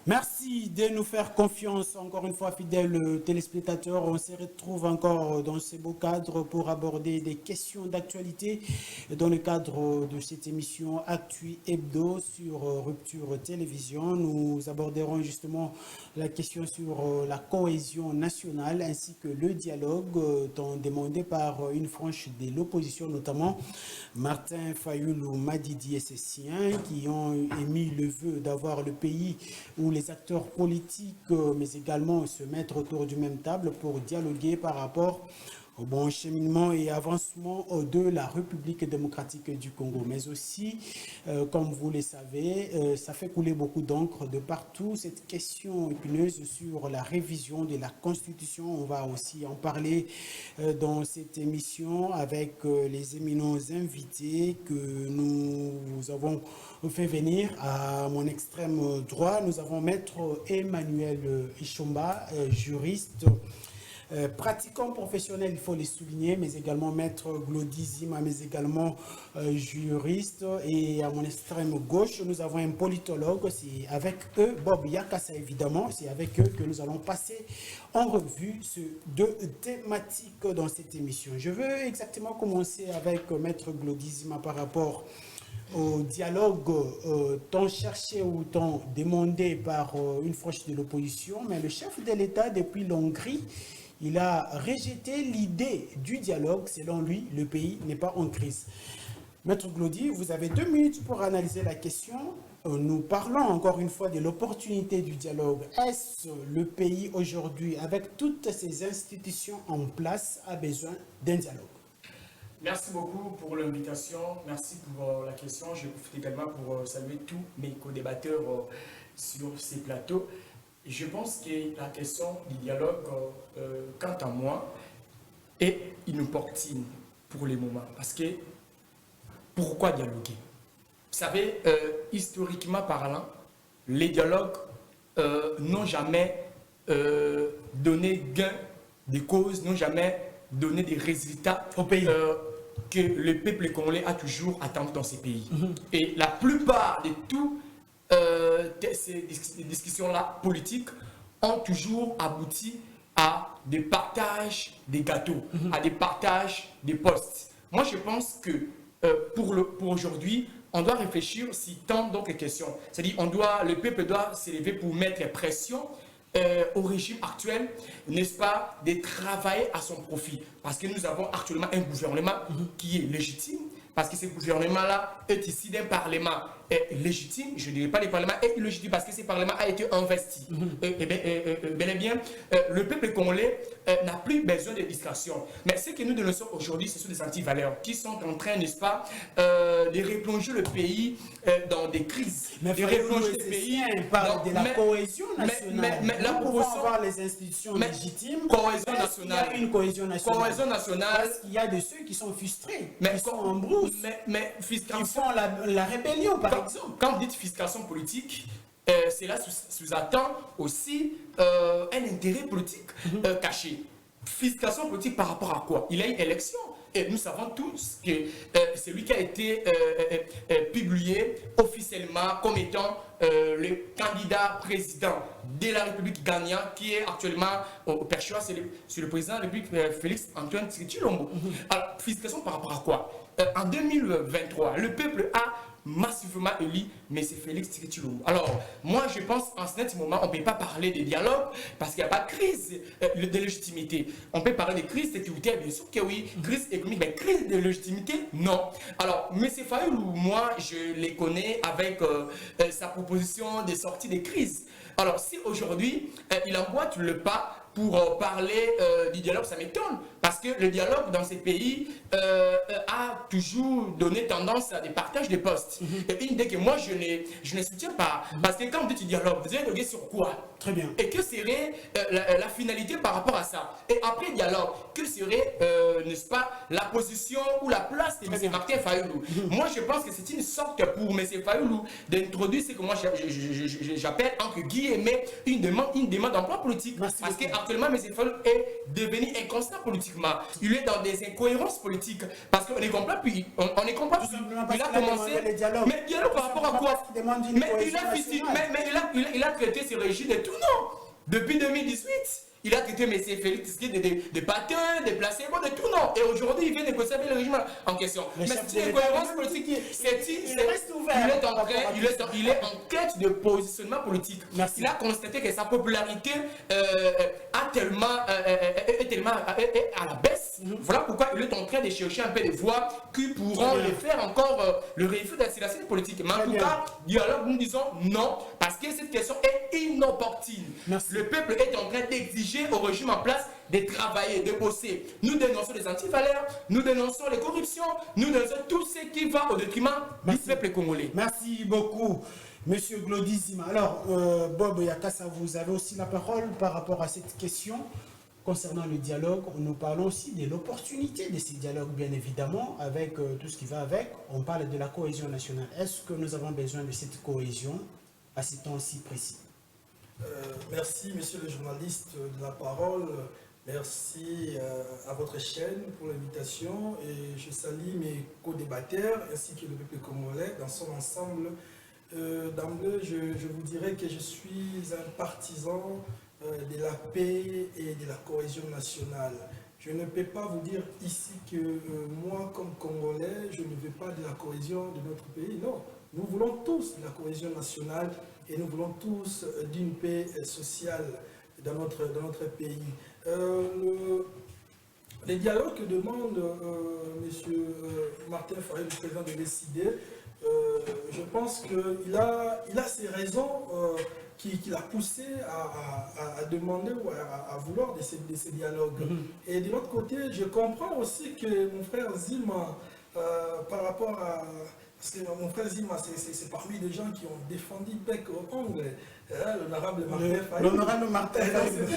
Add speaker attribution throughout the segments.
Speaker 1: Merci de nous faire confiance, encore une fois, fidèles téléspectateurs. On se retrouve encore dans ce beau cadre pour aborder des questions d'actualité dans le cadre de cette émission Actu Hebdo sur Rupture Télévision. Nous aborderons justement la question sur la cohésion nationale ainsi que le dialogue tant demandé par une frange de l'opposition, notamment Martin Fayoulou Madidi et ses siens, qui ont émis le vœu d'avoir le pays où les acteurs politiques, mais également se mettre autour du même table pour dialoguer par rapport au bon cheminement et avancement de la République démocratique du Congo. Mais aussi, comme vous le savez, ça fait couler beaucoup d'encre de partout, cette question épineuse sur la révision de la Constitution. On va aussi en parler dans cette émission avec les éminents invités que nous avons fait venir. À mon extrême droit, nous avons Maître Emmanuel Ishomba, juriste, pratiquant professionnel, il faut les souligner, mais également Maître Glodizima, mais également juriste. Et à mon extrême gauche, nous avons un politologue. C'est avec eux, Bob Yakassa évidemment, c'est avec eux que nous allons passer en revue ces deux thématiques dans cette émission. Je veux exactement commencer avec Maître Glodizima par rapport au dialogue tant cherché ou tant demandé par une frange de l'opposition, mais le chef de l'État depuis l'Hongrie, il a rejeté l'idée du dialogue. Selon lui, le pays n'est pas en crise. Maître Glody, vous avez 2 minutes pour analyser la question. Nous parlons encore une fois de l'opportunité du dialogue. Est-ce le pays aujourd'hui, avec toutes ces institutions en place, a besoin d'un dialogue?
Speaker 2: Merci beaucoup pour l'invitation, merci pour la question. Je profite également pour saluer tous mes co-débatteurs sur ces plateaux. Je pense que la question du dialogue, quant à moi, est inopportune pour le moment. Parce que, pourquoi dialoguer? Vous savez, historiquement parlant, les dialogues n'ont jamais donné gain de cause, n'ont jamais donné des résultats
Speaker 1: au pays.
Speaker 2: Que le peuple congolais a toujours attendu dans ces pays. Et la plupart de tous ces discussions-là politiques ont toujours abouti à des partages des gâteaux, à des partages des postes. Moi, je pense que pour aujourd'hui, on doit réfléchir si tant d'autres questions. C'est-à-dire, le peuple doit s'élever pour mettre pression au régime actuel, n'est-ce pas, de travailler à son profit. Parce que nous avons actuellement un gouvernement qui est légitime, parce que ce gouvernement-là est issu d'un parlement légitime. Je ne dirais pas le parlement est illégitime parce que ce parlement a été investi. Bel et bien, le peuple congolais n'a plus besoin de distraction. Mais ce que nous dénonçons aujourd'hui, ce sont des antivaleurs qui sont en train, n'est-ce pas, de replonger le pays dans des crises.
Speaker 1: Mais
Speaker 2: de replonger le pays
Speaker 1: parle de la cohésion nationale.
Speaker 2: Mais la proposition,
Speaker 1: avoir les institutions légitimes.
Speaker 2: Cohésion nationale.
Speaker 1: Il y a une cohésion nationale.
Speaker 2: Cohésion nationale.
Speaker 1: Parce qu'il y a de ceux qui sont frustrés,
Speaker 2: qui
Speaker 1: sont en brousse,
Speaker 2: qui
Speaker 1: font la rébellion, par exemple.
Speaker 2: Quand vous dites fiscalisation politique, cela sous-attend aussi un intérêt politique caché. Fiscalisation politique par rapport à quoi? Il y a une élection. Et nous savons tous que c'est lui qui a été publié officiellement comme étant le candidat président de la République gagnant, qui est actuellement au perchoir, c'est le président de la République Félix Antoine Tshisekedi Tshilombo. Alors, fiscalisation par rapport à quoi? En 2023, le peuple a massivement élu, mais c'est Félix Tshisekedi Tshilombo. Alors, moi, je pense en ce moment, on ne peut pas parler de dialogue parce qu'il n'y a pas de crise de légitimité. On peut parler de crise sécuritaire, bien sûr que oui, crise économique, mais crise de légitimité, non. Alors, M. Fayoulou, moi, je les connais avec sa proposition de sortie des crises. Alors, si aujourd'hui, il emboîte le pas pour parler du dialogue, ça m'étonne. Parce que le dialogue dans ces pays a toujours donné tendance à des partages de postes. Et une idée que moi, je ne soutiens pas. Parce que quand vous dites dialogue, vous allez dialoguer sur quoi?
Speaker 1: Très bien.
Speaker 2: Et que serait la finalité par rapport à ça? Et après le dialogue, que serait, n'est-ce pas, la position ou la place de M. Martin Fayoulou? Moi, je pense que c'est une sorte pour M. Fayoulou d'introduire ce que moi j'appelle, entre guillemets, une demande d'emploi politique.
Speaker 1: Merci
Speaker 2: parce
Speaker 1: beaucoup.
Speaker 2: qu'actuellement, M. Fayoulou est devenu inconstant politiquement. Il est dans des incohérences politiques. Parce qu'on ne comprend plus. On ne comprend plus. Il a commencé.
Speaker 1: Mais
Speaker 2: Mais dialogue par rapport à quoi? Mais il a il a traité ce régime de tout nom. Depuis 2018, il a traité M. Félix de patins, de placebos, de tout nom. Et aujourd'hui, il vient négocier avec le régime en question. Mais c'est une cohérence politique. Il est en quête de positionnement politique.
Speaker 1: Merci.
Speaker 2: Il a constaté que sa popularité est tellement à la baisse. Voilà pourquoi il est en train de chercher un peu de voix qui pourront le faire encore le réussir d'installation politique. Mais en tout cas, dialogue, nous disons non, parce que cette question est inopportune.
Speaker 1: Merci.
Speaker 2: Le peuple est en train d'exiger au régime en place de travailler, de bosser. Nous dénonçons les antivaleurs, nous dénonçons les corruptions, nous dénonçons tout ce qui va au détriment du peuple congolais.
Speaker 1: Merci beaucoup, Monsieur Glodizima. Alors, Bob Yakassa, vous avez aussi la parole par rapport à cette question concernant le dialogue. Nous parlons aussi de l'opportunité de ces dialogues, bien évidemment, avec tout ce qui va avec. On parle de la cohésion nationale. Est-ce que nous avons besoin de cette cohésion à ce temps si précis?
Speaker 3: Merci, monsieur le journaliste, de la parole. Merci à votre chaîne pour l'invitation et je salue mes co-débatteurs ainsi que le peuple congolais dans son ensemble. D'emblée, je vous dirais que je suis un partisan de la paix et de la cohésion nationale. Je ne peux pas vous dire ici que moi, comme Congolais, je ne veux pas de la cohésion de notre pays. Non, nous voulons tous de la cohésion nationale et nous voulons tous d'une paix sociale dans notre pays. Les dialogues que demande M. Martin Fayulu, le président de l'ECD, je pense qu'il a ses raisons qui l'a poussé à demander ou à vouloir de ces dialogues. Et de l'autre côté, je comprends aussi que mon frère Zima, par rapport à... Parce que mon frère Zima, c'est parmi les gens qui ont défendu bec au ongle, l'honorable Martin Fayulu.
Speaker 1: L'honorable Martin Fayulu.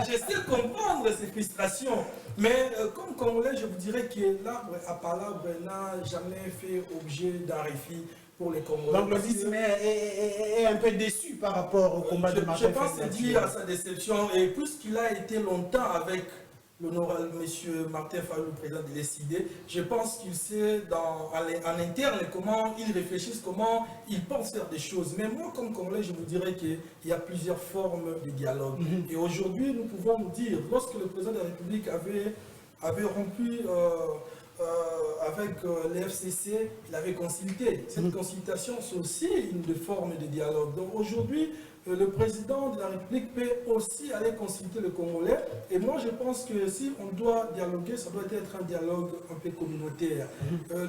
Speaker 3: Je sais comprendre ces frustrations, mais comme Congolais, je vous dirais que l'arbre à palabre n'a jamais fait objet d'un réfi pour les Congolais.
Speaker 1: Donc le vice est un peu déçu par rapport au combat de Martin Fayulu.
Speaker 3: Je pense dire à sa déception, et puisqu'il a été longtemps avec l'honorable M. Martin Fayulu, président de l'ECD, je pense qu'il sait en interne comment il réfléchit, comment il pense faire des choses. Mais moi, comme Congolais, je vous dirais qu'il y a plusieurs formes de dialogue. Et aujourd'hui, nous pouvons nous dire, lorsque le président de la République avait rompu avec les FCC, il avait consulté. Cette consultation, c'est aussi une forme de dialogue. Donc aujourd'hui, le président de la République peut aussi aller consulter le Congolais. Et moi, je pense que si on doit dialoguer, ça doit être un dialogue un peu communautaire.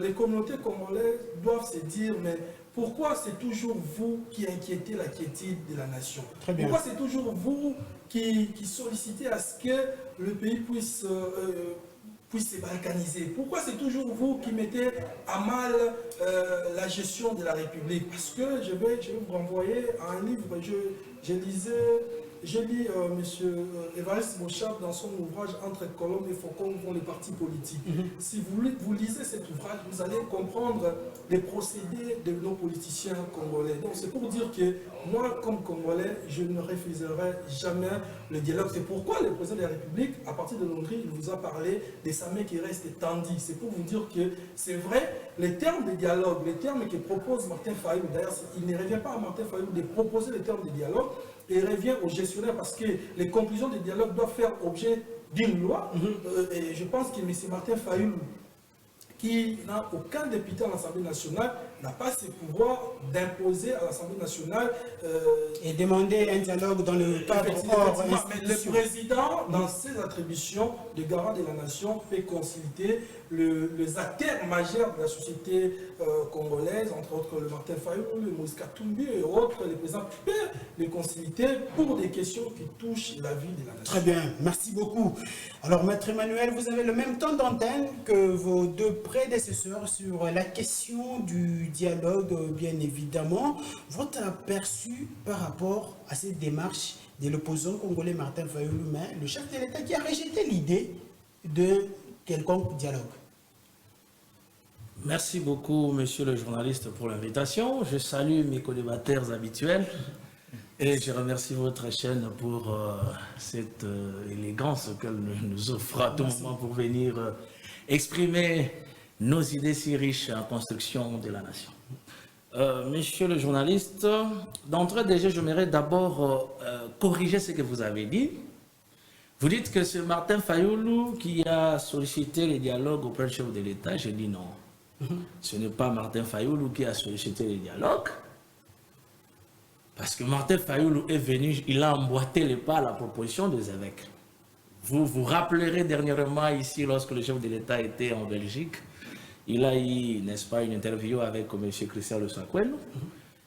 Speaker 3: Les communautés congolaises doivent se dire, mais pourquoi c'est toujours vous qui inquiétez la quiétude de la nation? Pourquoi c'est toujours vous qui sollicitez à ce que le pays puisse se balkaniser? Pourquoi c'est toujours vous qui mettez à mal la gestion de la République? Parce que je vais vous renvoyer à un livre, je lis M. Évariste Bochab dans son ouvrage « Entre Colombe et Faucon vont les partis politiques ». Si vous lisez cet ouvrage, vous allez comprendre les procédés de nos politiciens congolais. Donc c'est pour dire que moi, comme Congolais, je ne refuserai jamais le dialogue. C'est pourquoi le président de la République, à partir de Londres, il vous a parlé des sommets qui restent tendus. C'est pour vous dire que c'est vrai, les termes de dialogue, les termes que propose Martin Fayulu, d'ailleurs, il ne revient pas à Martin Fayulu de proposer les termes de dialogue, et revient aux gestionnaires parce que les conclusions des dialogues doivent faire objet d'une loi. Et je pense que M. Martin Fayulu, qui n'a aucun député à l'Assemblée nationale, n'a pas ce pouvoir d'imposer à l'Assemblée nationale
Speaker 1: et demander un dialogue dans le cadre hors
Speaker 3: mais le président, dans ses attributions de garant de la nation, peut consulter les acteurs majeurs de la société congolaise, entre autres le Martin Fayulu, le Moïse Katumbi et autres, les présidents peuvent les consulter pour des questions qui touchent la vie de la nation.
Speaker 1: Très bien, merci beaucoup. Alors, Maître Emmanuel, vous avez le même temps d'antenne que vos deux prédécesseurs sur la question du dialogue, bien évidemment. Votre aperçu par rapport à cette démarche de l'opposant congolais Martin Fayulu, mais le chef de l'État qui a rejeté l'idée de quelconque dialogue.
Speaker 4: Merci beaucoup, monsieur le journaliste, pour l'invitation. Je salue mes co-débatteurs habituels et je remercie votre chaîne pour cette élégance qu'elle nous offre à tout moment pour venir exprimer nos idées si riches en construction de la nation. Monsieur le journaliste, d'entrée déjà, j'aimerais d'abord corriger ce que vous avez dit. Vous dites que c'est Martin Fayoulou qui a sollicité les dialogues auprès du chef de l'État. J'ai dit non. Ce n'est pas Martin Fayoulou qui a sollicité les dialogues. Parce que Martin Fayoulou est venu, il a emboîté les pas à la proposition des évêques. Vous vous rappellerez dernièrement ici, lorsque le chef de l'État était en Belgique, il a eu, n'est-ce pas, une interview avec M. Christian Le Sakweno.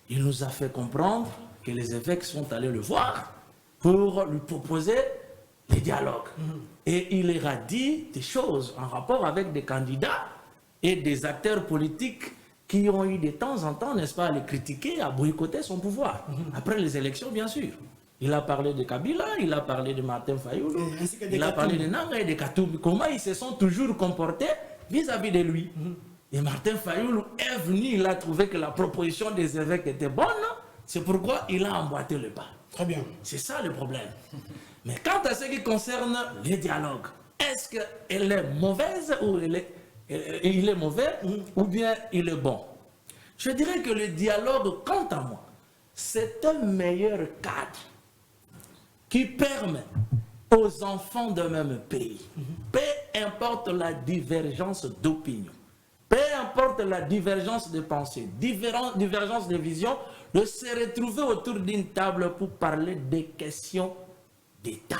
Speaker 4: Il nous a fait comprendre que les évêques sont allés le voir pour lui proposer les dialogues. Et il leur a dit des choses en rapport avec des candidats et des acteurs politiques qui ont eu de temps en temps, n'est-ce pas, à les critiquer, à boycotter son pouvoir. Après les élections, bien sûr. Il a parlé de Kabila, il a parlé de Martin Fayoulou, il a parlé de Nanga et de Katoum. Comment ils se sont toujours comportés vis-à-vis de lui. Et Martin Fayoulou est venu, il a trouvé que la proposition des évêques était bonne, c'est pourquoi il a emboîté le pas.
Speaker 1: Très bien.
Speaker 4: C'est ça le problème. Mais quant à ce qui concerne les dialogues, est-ce qu'elle est mauvaise ou il est mauvais ou bien il est bon? Je dirais que le dialogue, quant à moi, c'est un meilleur cadre qui permet aux enfants d'un même pays, peu importe la divergence d'opinion, peu importe la divergence de pensée, divergence de vision, de se retrouver autour d'une table pour parler des questions d'État.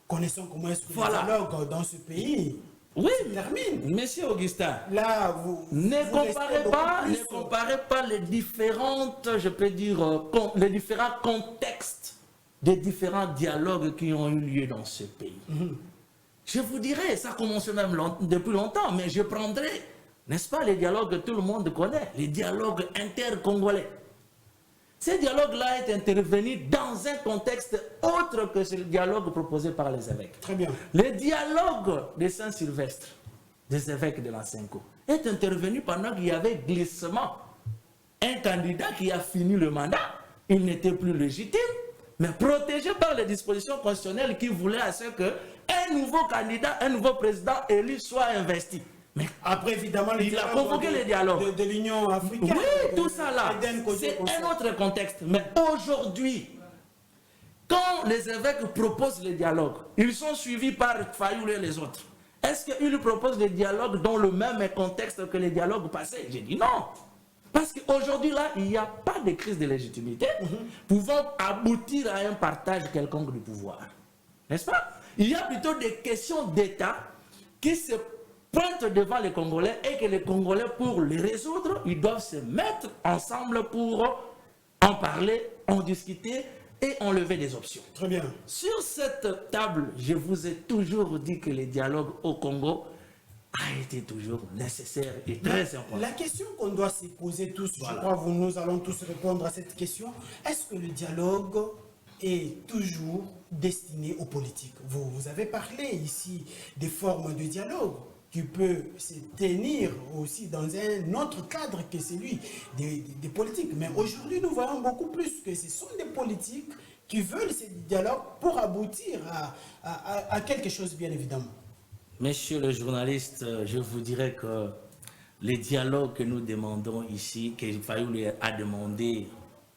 Speaker 1: Connaissons comment est-ce que le dialogue dans ce pays se termine.
Speaker 4: Monsieur Augustin,
Speaker 1: là,
Speaker 4: ne comparez pas les différentes, je peux dire, les différents contextes des différents dialogues qui ont eu lieu dans ce pays. Je vous dirais, ça a commencé même depuis longtemps, mais je prendrai, n'est-ce pas, les dialogues que tout le monde connaît, les dialogues inter-congolais. Ces dialogues-là est intervenu dans un contexte autre que ce dialogue proposé par les évêques.
Speaker 1: Très bien.
Speaker 4: Le dialogue de Saint-Sylvestre, des évêques de la Cinco, est intervenu pendant qu'il y avait glissement. Un candidat qui a fini le mandat, il n'était plus légitime, mais protégé par les dispositions constitutionnelles qui voulaient à ce qu'un nouveau candidat, un nouveau président élu soit investi. Mais
Speaker 1: après, évidemment,
Speaker 4: il a convoqué les dialogues
Speaker 1: de l'Union africaine.
Speaker 4: Oui, tout ça là, c'est un autre contexte. Mais aujourd'hui, quand les évêques proposent les dialogues, ils sont suivis par Fayoulou et les autres. Est-ce qu'ils proposent des dialogues dans le même contexte que les dialogues passés? J'ai dit non. Parce qu'aujourd'hui, là, il n'y a pas de crise de légitimité pouvant aboutir à un partage quelconque du pouvoir. N'est-ce pas? Il y a plutôt des questions d'État qui se pointent devant les Congolais et que les Congolais, pour les résoudre, ils doivent se mettre ensemble pour en parler, en discuter et enlever des options.
Speaker 1: Très bien.
Speaker 4: Sur cette table, je vous ai toujours dit que les dialogues au Congo a été toujours nécessaire et très important.
Speaker 1: La question qu'on doit se poser tous, je crois que nous allons tous répondre à cette question, est-ce que le dialogue est toujours destiné aux politiques? Vous avez parlé ici des formes de dialogue qui peut se tenir aussi dans un autre cadre que celui des politiques. Mais aujourd'hui, nous voyons beaucoup plus que ce sont des politiques qui veulent ces dialogues pour aboutir à quelque chose, bien évidemment.
Speaker 4: Monsieur le journaliste, je vous dirais que les dialogues que nous demandons ici, que Fayoulou a demandé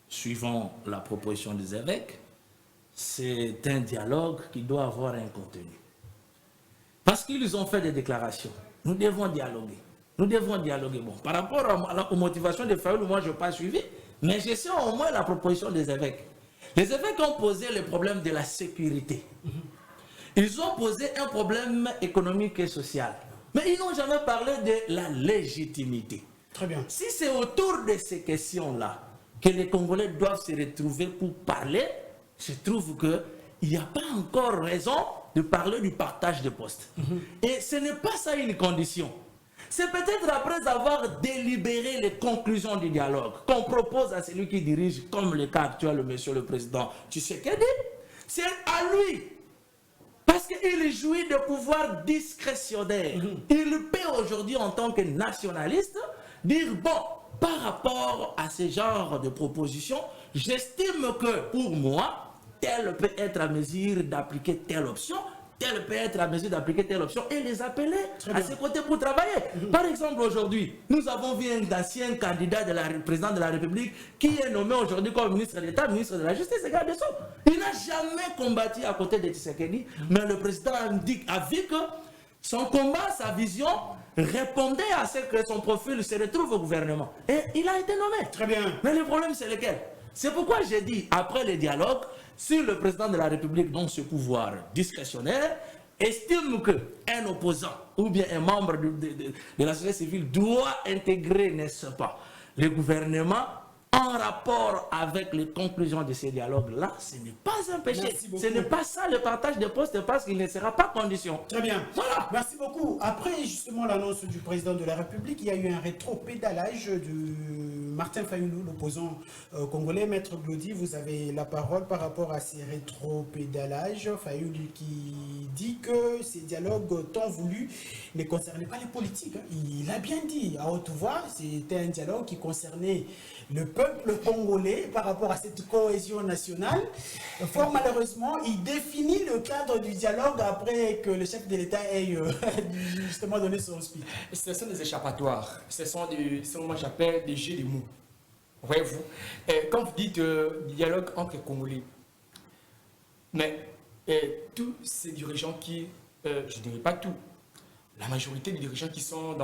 Speaker 4: suivant la proposition des évêques, c'est un dialogue qui doit avoir un contenu. Parce qu'ils ont fait des déclarations. Nous devons dialoguer. Nous devons dialoguer. Bon, par rapport aux motivations de Fayoulou, moi je n'ai pas suivi, mais je sais au moins la proposition des évêques. Les évêques ont posé le problème de la sécurité. Ils ont posé un problème économique et social. Mais ils n'ont jamais parlé de la légitimité.
Speaker 1: Très bien.
Speaker 4: Si c'est autour de ces questions-là que les Congolais doivent se retrouver pour parler, je trouve qu'il n'y a pas encore raison de parler du partage de postes. Et ce n'est pas ça une condition. C'est peut-être après avoir délibéré les conclusions du dialogue qu'on propose à celui qui dirige, comme le cas actuel, monsieur le président Tshisekedi, c'est à lui. Parce qu'il jouit de pouvoir discrétionnaire. Il peut aujourd'hui, en tant que nationaliste, dire, bon, par rapport à ce genre de propositions, j'estime que pour moi, tel peut être à mesure d'appliquer telle option, tel peut être à mesure d'appliquer telle option et les appeler à ses côtés pour travailler. Par exemple, aujourd'hui, nous avons vu un ancien candidat de la président de la République qui est nommé aujourd'hui comme ministre d'État, ministre de la Justice et garde des Sceaux. Il n'a jamais combattu à côté de Tshisekedi, mais le président a vu que son combat, sa vision répondait à ce que son profil se retrouve au gouvernement. Et il a été nommé.
Speaker 1: Très bien.
Speaker 4: Mais le problème, c'est lequel? C'est pourquoi j'ai dit, après le dialogue, si le président de la République, dans ce pouvoir discrétionnaire, estime qu'un opposant ou bien un membre de la société civile doit intégrer, n'est-ce pas, le gouvernement en rapport avec les conclusions de ces dialogues-là, ce n'est pas un péché. Ce n'est pas ça le partage de postes parce qu'il ne sera pas condition.
Speaker 1: Très bien.
Speaker 4: Voilà.
Speaker 1: Merci beaucoup. Après justement l'annonce du président de la République, il y a eu un rétro-pédalage de Martin Fayulu, l'opposant congolais. Maître Glody, vous avez la parole par rapport à ces rétro-pédalages. Fayulu qui dit que ces dialogues tant voulus ne concernaient pas les politiques. Il a bien dit à haute voix, c'était un dialogue qui concernait le peuple congolais par rapport à cette cohésion nationale. Fort malheureusement, il définit le cadre du dialogue après que le chef de l'État ait justement donné son speech.
Speaker 2: Ce sont des échappatoires, ce sont moi j'appelle des jeux de mots. Voyez-vous, quand vous dites dialogue entre Congolais, mais tous ces dirigeants qui, je ne dirais pas tout, la majorité des dirigeants qui sont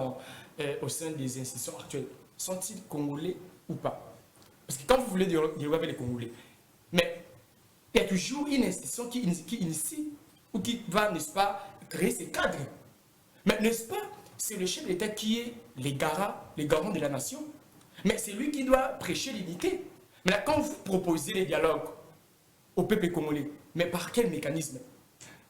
Speaker 2: au sein des institutions actuelles, sont-ils Congolais ou pas? Parce que quand vous voulez dialoguer avec les Congolais, mais il y a toujours une institution qui initie ou qui va, n'est-ce pas, créer ces cadres. Mais n'est-ce pas, c'est le chef de l'État qui est les garants de la nation. Mais c'est lui qui doit prêcher l'unité. Mais là, quand vous proposez les dialogues au peuple congolais, mais par quel mécanisme?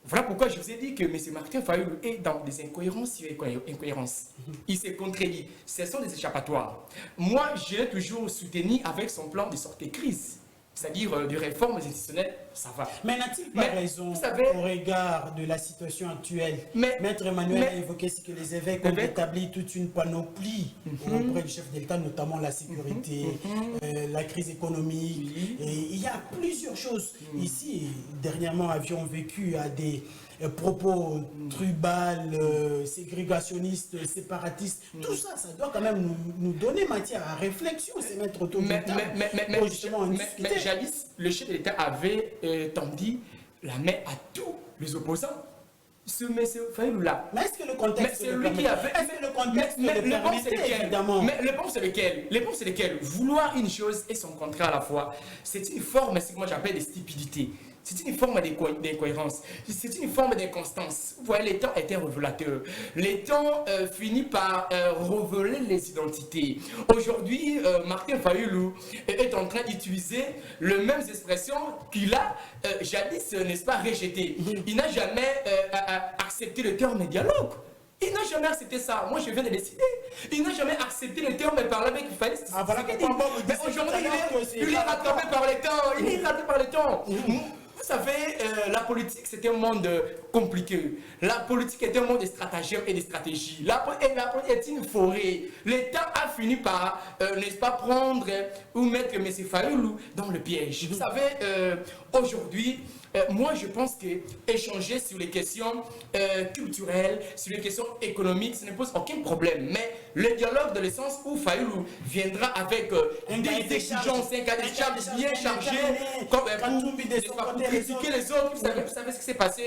Speaker 2: Voilà pourquoi je vous ai dit que M. Martin Fayulu est dans des incohérences sur incohérences. Il s'est contredit. Ce sont des échappatoires. Moi, j'ai toujours soutenu avec son plan de sortie de crise. C'est-à-dire des réformes institutionnelles, ça va.
Speaker 1: Mais n'a-t-il pas raison au regard de la situation actuelle? Maître Emmanuel a évoqué que les évêques ont établi toute une panoplie auprès du chef de l'État, notamment la sécurité, la crise économique. Et il y a plusieurs choses. Ici, dernièrement, avions vécu à des propos tribales, ségrégationnistes, séparatistes. Tout ça, ça doit quand même nous donner matière à réflexion, c'est mettre autour de la table pour justement en discuter.
Speaker 2: Mais jadis, le chef de l'État avait tendu la main à tous les opposants. Ce monsieur Fayulu-là.
Speaker 1: Mais est-ce que le contexte
Speaker 2: c'est lui qui avait.
Speaker 1: Est-ce que le contexte le permettait, évidemment?
Speaker 2: Mais le problème, c'est lequel? Vouloir une chose et son contraire à la fois. C'est une forme, c'est ce que moi j'appelle des stupidités. C'est une forme d'incohérence, c'est une forme d'inconstance. Vous voyez, les temps étaient révélateurs. Les temps finissent par révéler les identités. Aujourd'hui, Martin Fayulu est en train d'utiliser les mêmes expressions qu'il a jadis, n'est-ce pas, rejetées. Il n'a jamais accepté le terme dialogue. Il n'a jamais accepté ça. Moi, je viens de décider. Il n'a jamais accepté le terme et parler avec Fayulu. Mais aujourd'hui, il est rattrapé par les temps. Il est rattrapé par les temps. Vous savez, la politique, c'est un monde compliqué. La politique est un monde de stratagèmes et de stratégies. La politique est une forêt. L'État a fini par, n'est-ce pas, prendre ou mettre M. Fayulu dans le piège. Vous savez, aujourd'hui, moi, je pense qu'échanger sur les questions culturelles, sur les questions économiques, ça ne pose aucun problème. Mais le dialogue, dans le sens où Fayulu viendra avec des exigences, un cas de charge bien chargé, pour critiquer les autres. Vous savez ce qui s'est passé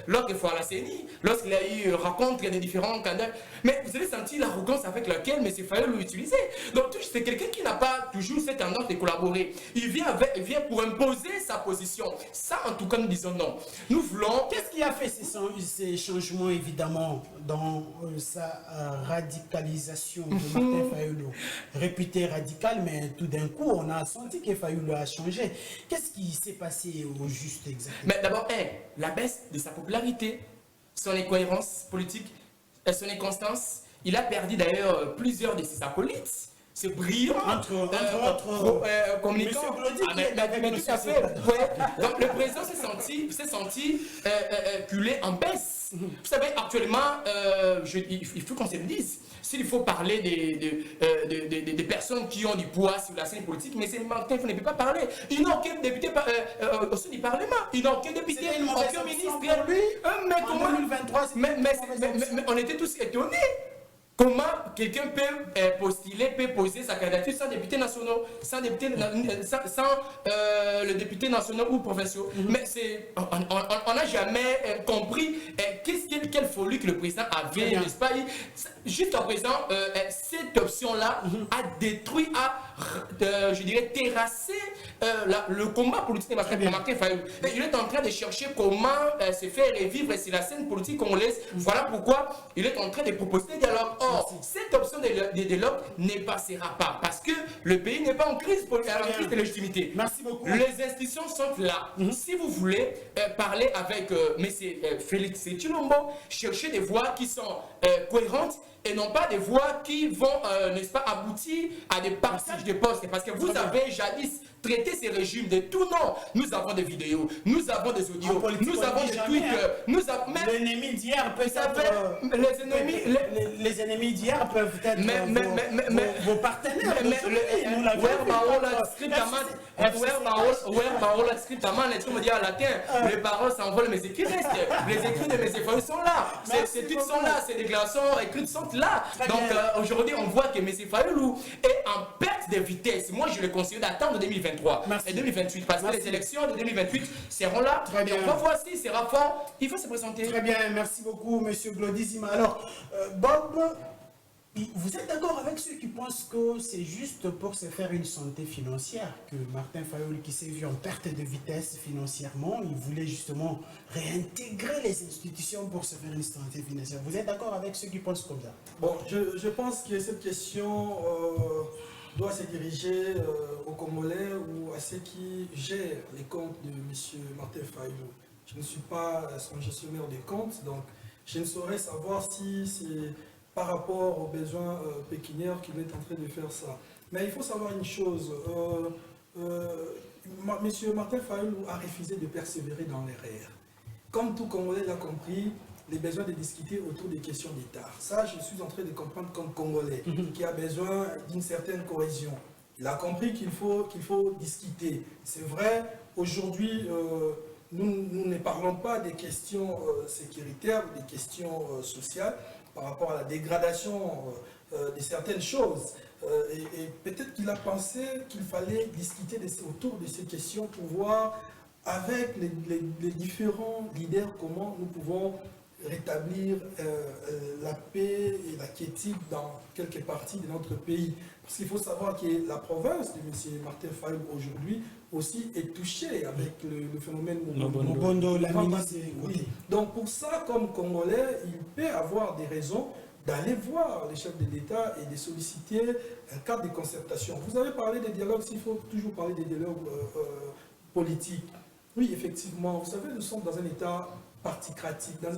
Speaker 2: l'autre fois à la CENI, lorsqu'il a eu rencontre des différents candidats. Mais vous avez senti l'arrogance avec laquelle M. Fayulu l'utilisait. Donc, c'est quelqu'un qui n'a pas toujours cette tendance de collaborer. Il vient pour imposer sa position. Ça, en tout cas, nous disons non. Nous voulons...
Speaker 1: Qu'est-ce qui a fait ces changements, évidemment, dans sa radicalisation de Martin Fayulu? Réputé radical, mais tout d'un coup, on a senti que Fayulu a changé. Qu'est-ce qui s'est passé au juste exactement?
Speaker 2: Mais d'abord, la baisse de sa popularité, son incohérence politique, son inconstance. Il a perdu d'ailleurs plusieurs de ses acolytes. C'est brillant.
Speaker 1: Entre autres,
Speaker 2: communicants. Mais tout à fait. Ouais. Donc le président s'est senti culé en baisse. Vous savez, actuellement, il faut qu'on se le dise. S'il faut parler des personnes qui ont du poids sur la scène politique, mais c'est Martin Fayoulou ne peut pas parler. Il n'a aucun député au sein du Parlement. Il n'a aucun député, aucun ministre.
Speaker 1: Mais comment 2023,
Speaker 2: mais on était tous étonnés. Comment quelqu'un peut postuler, peut poser sa candidature sans députés nationaux, sans le député national ou provinciaux. Mais on n'a jamais compris quelle folie que le président avait, n'est-ce pas? Jusqu'à présent, cette option-là a détruit, je dirais, terrassé le combat politique de Martin Fayoulou. Il est en train de chercher comment se faire revivre sur la scène politique congolaise. Voilà pourquoi il est en train de proposer des dialogues. Or, cette option de dialogue ne passera pas parce que le pays n'est pas en crise, de légitimité.
Speaker 1: Merci beaucoup.
Speaker 2: Les institutions sont là. Si vous voulez parler avec M. Félix Tshilombo, cherchez des voix qui sont cohérentes et non pas des voix qui vont, n'est-ce pas, aboutir à des partages de postes. Parce que vous avez jadis traité ces régimes de tout nom. Nous avons des vidéos, nous avons des audios, nous avons des tweets.
Speaker 1: L'ennemi d'hier peut être... Les ennemis d'hier peuvent être vos partenaires.
Speaker 2: Les paroles s'envolent, mais les écrits restent. Les écrits de mes Fayoulou sont là. Ces tweets sont là, ces déclarations écrites sont là. Donc aujourd'hui, on voit que M. Fayoulou est en perte de vitesse. Moi, je le conseille d'attendre 2023 et 2028 parce que les élections de 2028 seront là. Et on va voir s'il sera fort. Il faut se présenter.
Speaker 1: Très bien, merci beaucoup, M. Glodizima. Alors, Bob, vous êtes d'accord avec ceux qui pensent que c'est juste pour se faire une santé financière que Martin Fayoulou, qui s'est vu en perte de vitesse financièrement, il voulait justement réintégrer les institutions pour se faire une santé financière. Vous êtes d'accord avec ceux qui pensent comme ça?
Speaker 3: Bon, je pense que cette question doit se diriger aux Congolais ou à ceux qui gèrent les comptes de M. Martin Fayoulou. Je ne suis pas son gestionnaire des comptes, donc je ne saurais savoir si c'est par rapport aux besoins pécuniaires qu'il est en train de faire ça. Mais il faut savoir une chose, M. Martin Fayoulou a refusé de persévérer dans l'erreur. Comme tout Congolais l'a compris, les besoins de discuter autour des questions d'État. Ça, je suis en train de comprendre comme Congolais, qui a besoin d'une certaine cohésion. Il a compris qu'il faut discuter. C'est vrai, aujourd'hui, nous ne parlons pas des questions sécuritaires, des questions sociales, par rapport à la dégradation de certaines choses. Et peut-être qu'il a pensé qu'il fallait discuter autour de ces questions pour voir avec les différents leaders comment nous pouvons rétablir la paix et la quiétude dans quelques parties de notre pays. Parce qu'il faut savoir que la province de M. Martin Fayoulou aujourd'hui aussi est touchée avec le phénomène
Speaker 1: Mobondo, la milice.
Speaker 3: Oui. Donc pour ça, comme Congolais, il peut avoir des raisons d'aller voir les chefs de l'État et de solliciter un cadre de concertation. Vous avez parlé des dialogues, s'il faut toujours parler des dialogues politiques. Oui, effectivement, vous savez, nous sommes dans un État particratique, dans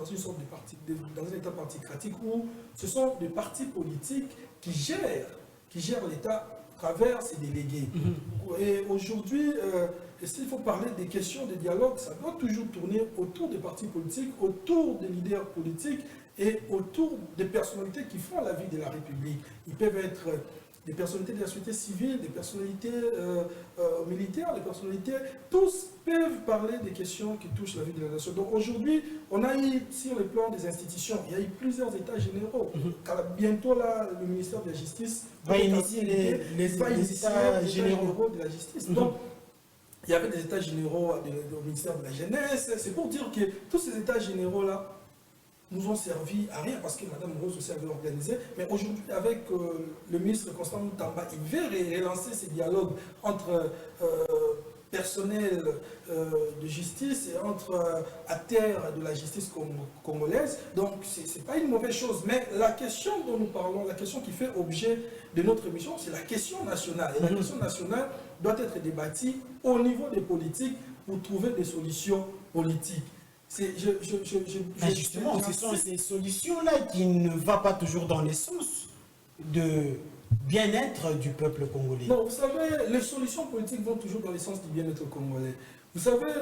Speaker 3: une sorte de parti, dans un État particratique où ce sont des partis politiques qui gèrent l'État à travers ses délégués. Et aujourd'hui, s'il faut parler des questions de dialogue, ça doit toujours tourner autour des partis politiques, autour des leaders politiques et autour des personnalités qui font la vie de la République. Ils peuvent être des personnalités de la société civile, des personnalités militaires, des personnalités, tous peuvent parler des questions qui touchent la vie de la nation. Donc aujourd'hui, on a eu, sur le plan des institutions, il y a eu plusieurs états généraux. Bientôt là, le ministère de la Justice
Speaker 1: va initier les états généraux
Speaker 3: de la justice. Donc, il y avait des états généraux au ministère de la jeunesse. C'est pour dire que tous ces états généraux-là nous ont servi à rien parce que Mme Rose aussi avait organisé. Mais aujourd'hui, avec le ministre Constant Moutamba, il veut relancer ces dialogues entre personnel de justice et entre acteurs de la justice congolaise. Donc, ce n'est pas une mauvaise chose. Mais la question dont nous parlons, la question qui fait objet de notre émission, c'est la question nationale. Et la question nationale doit être débattue au niveau des politiques pour trouver des solutions politiques.
Speaker 1: Justement, ce sont ces solutions-là qui ne vont pas toujours dans le sens de bien-être du peuple congolais.
Speaker 3: Non, vous savez, les solutions politiques vont toujours dans le sens du bien-être congolais. Vous savez,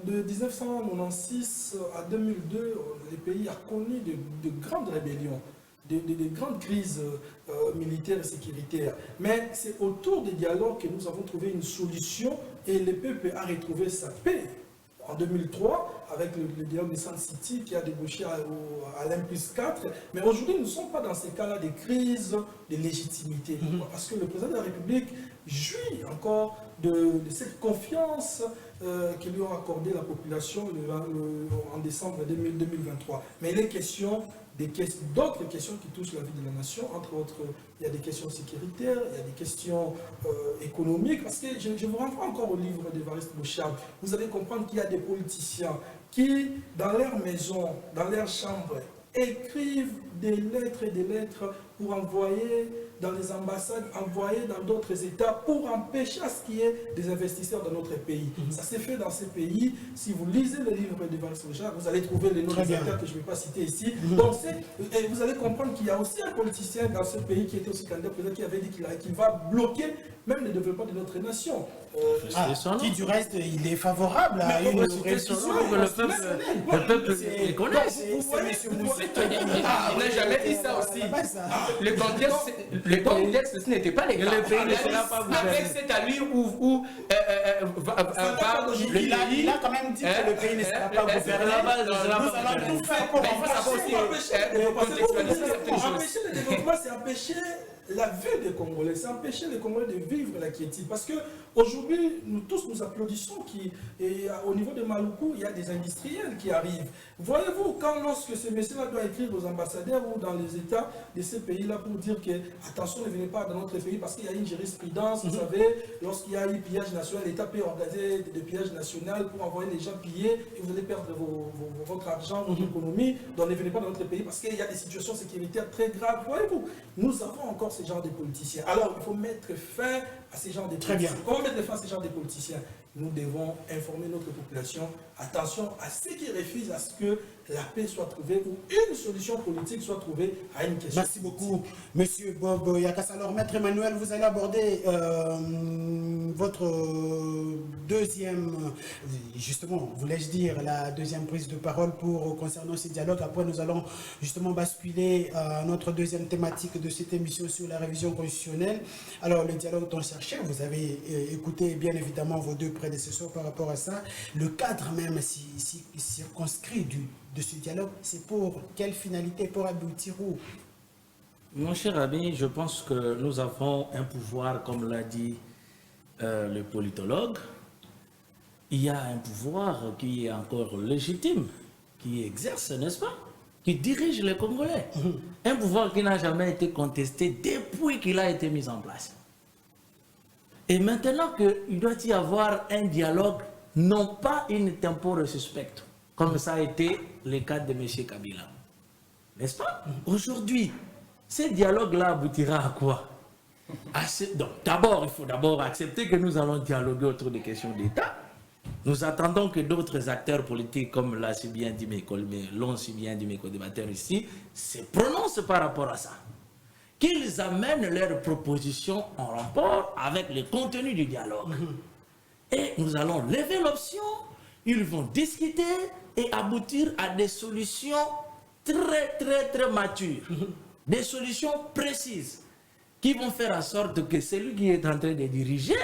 Speaker 3: de 1996 à 2002, le pays a connu de grandes rébellions, de grandes crises militaires et sécuritaires. Mais c'est autour des dialogues que nous avons trouvé une solution et le peuple a retrouvé sa paix. En 2003, avec le dialogue de Sun City qui a débouché à l'M+4. Mais aujourd'hui, nous ne sommes pas dans ces cas-là de crise de légitimité. Parce que le président de la République jouit encore de cette confiance que lui a accordé la population en décembre 2023. Mais il est question d'autres questions qui touchent la vie de la nation, entre autres, il y a des questions sécuritaires, il y a des questions économiques, parce que je vous renvoie encore au livre d'Évariste Bouchard. Vous allez comprendre qu'il y a des politiciens qui, dans leur maison, dans leur chambre, écrivent des lettres et des lettres pour envoyer dans les ambassades, envoyer dans d'autres États pour empêcher à ce qu'il y ait des investisseurs dans notre pays. Ça s'est fait dans ces pays. Si vous lisez le livre d'Évariste Bouchard, vous allez trouver les noms des acteurs que je ne vais pas citer ici. Donc, et vous allez comprendre qu'il y a aussi un politicien dans ce pays qui était aussi candidat président qui avait dit qu'il va bloquer même le développement de notre nation.
Speaker 1: Qui du reste, il est favorable à une restitution.
Speaker 4: Le peuple les connaît.
Speaker 1: C'est M. Moussé.
Speaker 2: Il n'a jamais dit ça aussi. Le contexte, ce n'était pas légal.
Speaker 4: Le pays ne sera pas gouverné.
Speaker 2: Avec cet allure où
Speaker 1: il a quand même dit que le pays ne sera pas gouverné. Nous allons tout faire pour
Speaker 2: contextualiser certaines choses.
Speaker 3: Empêcher le développement, c'est empêcher la vie des Congolais, c'est empêcher les Congolais de vivre la quiétude. Parce qu'aujourd'hui, nous tous nous applaudissons qu'au niveau de Maluku, il y a des industriels qui arrivent. Voyez-vous, lorsque ce monsieur-là doit écrire aux ambassadeurs ou dans les États de ces pays-là pour dire que, attention, ne venez pas dans notre pays parce qu'il y a une jurisprudence, vous savez, lorsqu'il y a eu pillage national, l'État peut organiser des pillages nationaux pour envoyer les gens piller et vous allez perdre votre argent, votre économie, donc ne venez pas dans notre pays parce qu'il y a des situations sécuritaires très graves. Voyez-vous, nous avons encore ce genre de politiciens. Alors, il faut mettre fin à ces genres de politiciens.
Speaker 1: Très bien.
Speaker 3: Comment mettre fin à ces genres de politiciens? Nous devons informer notre population. Attention à ceux qui refusent à ce que la paix soit trouvée ou une solution politique soit trouvée à une question.
Speaker 1: Merci beaucoup, Monsieur Bob Yakas. Alors, Maître Emmanuel, vous allez aborder votre deuxième, justement, voulais-je dire, la deuxième prise de parole concernant ce dialogue. Après, nous allons justement basculer à notre deuxième thématique de cette émission sur la révision constitutionnelle. Alors, le dialogue dont cherchait, vous avez écouté bien évidemment vos deux prédécesseurs par rapport à ça. Le cadre même si circonscrit de ce dialogue, c'est pour quelle finalité, pour aboutir où?
Speaker 4: Mon cher ami, je pense que nous avons un pouvoir, comme l'a dit le politologue. Il y a un pouvoir qui est encore légitime, qui exerce, n'est-ce pas? Qui dirige les Congolais. Un pouvoir qui n'a jamais été contesté depuis qu'il a été mis en place. Et maintenant qu'il doit y avoir un dialogue, non pas une tempore suspecte, comme ça a été le cas de M. Kabila. N'est-ce pas? Aujourd'hui, ce dialogue-là aboutira à quoi? Donc, d'abord, il faut d'abord accepter que nous allons dialoguer autour des questions d'État. Nous attendons que d'autres acteurs politiques, comme l'ont si bien dit mes co-débatteurs ici, se prononcent par rapport à ça. Qu'ils amènent leurs propositions en rapport avec le contenu du dialogue. Et nous allons lever l'option, ils vont discuter et aboutir à des solutions très matures. Des solutions précises qui vont faire en sorte que celui qui est en train de diriger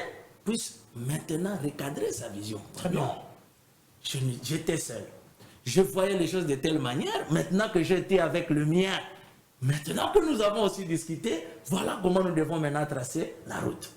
Speaker 4: puisse maintenant recadrer sa vision.
Speaker 1: Très bien.
Speaker 4: Non, j'étais seul. Je voyais les choses de telle manière. Maintenant que j'étais avec le mien, maintenant que nous avons aussi discuté, voilà comment nous devons maintenant tracer la route.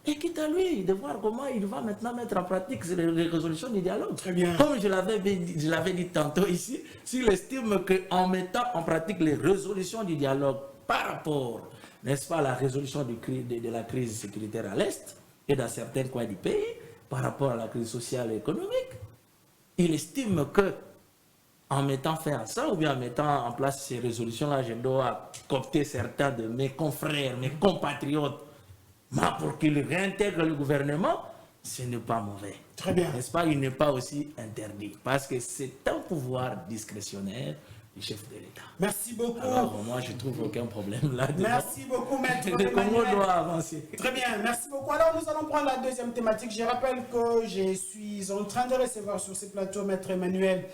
Speaker 4: Et quitte à lui de voir comment il va maintenant mettre en pratique les résolutions du dialogue.
Speaker 1: Très bien.
Speaker 4: Comme je l'avais dit tantôt ici, s'il estime qu'en mettant en pratique les résolutions du dialogue par rapport, n'est-ce pas, à la résolution de la crise sécuritaire à l'Est et dans certains coins du pays, par rapport à la crise sociale et économique, il estime que en mettant fin à ça, ou bien en mettant en place ces résolutions-là, je dois coopter certains de mes confrères, mes compatriotes, pour qu'ils réintègrent le gouvernement, ce n'est pas mauvais.
Speaker 1: Très bien.
Speaker 4: N'est-ce pas? Il n'est pas aussi interdit. Parce que c'est un pouvoir discrétionnaire du chef de l'État.
Speaker 1: Merci beaucoup.
Speaker 4: Alors, moi, je ne trouve aucun problème là.
Speaker 1: Merci beaucoup, Maître
Speaker 4: Le Congo
Speaker 1: Emmanuel.
Speaker 4: doit avancer.
Speaker 1: Très bien, merci beaucoup. Alors, nous allons prendre la deuxième thématique. Je rappelle que je suis en train de recevoir sur ce plateau Maître Emmanuel